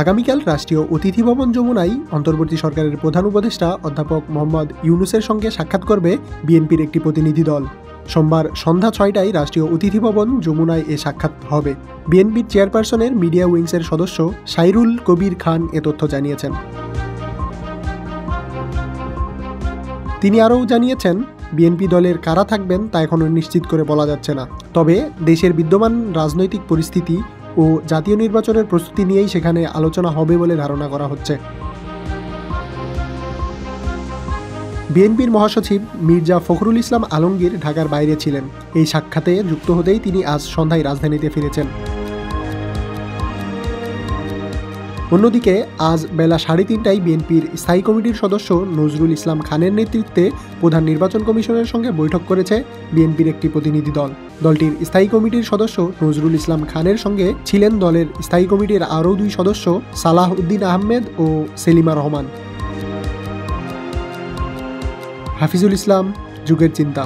আগামীকাল রাষ্ট্রীয় অতিথি ভবন যমুনায় অন্তর্বর্তী সরকারের প্রধান উপদেষ্টা অধ্যাপক মোহাম্মদ ইউনূসের সঙ্গে সাক্ষাৎ করবে বিএনপির একটি প্রতিনিধি দল। সোমবার সন্ধ্যা ৬টায় রাষ্ট্রীয় অতিথি ভবন যমুনায় এ সাক্ষাৎ হবে। বিএনপির চেয়ারপারসনের মিডিয়া উইংসের সদস্য সাইরুল কবির খান এ তথ্য জানিয়েছেন। তিনি আরও জানিয়েছেন, বিএনপি দলের কারা থাকবেন তা এখনও নিশ্চিত করে বলা যাচ্ছে না। তবে দেশের বিদ্যমান রাজনৈতিক পরিস্থিতি ও জাতীয় নির্বাচনের প্রস্তুতি নিয়েই সেখানে আলোচনা হবে বলে ধারণা করা হচ্ছে। বিএনপির মহাসচিব মির্জা ফখরুল ইসলাম আলমগীর ঢাকার বাইরে ছিলেন। এই সাক্ষাতে যুক্ত হতেই তিনি আজ সন্ধ্যায় রাজধানীতে ফিরেছেন। অন্যদিকে আজ বেলা ৩:৩০টায় বিএনপির স্থায়ী কমিটির সদস্য নজরুল ইসলাম খানের নেতৃত্বে প্রধান নির্বাচন কমিশনের সঙ্গে বৈঠক করেছে বিএনপির একটি প্রতিনিধি দল। দলটির স্থায়ী কমিটির সদস্য নজরুল ইসলাম খানের সঙ্গে ছিলেন দলের স্থায়ী কমিটির আরও ২ সদস্য সালাহ উদ্দিন আহমেদ ও সেলিমা রহমান। হাফিজুল ইসলাম, যুগের চিন্তা।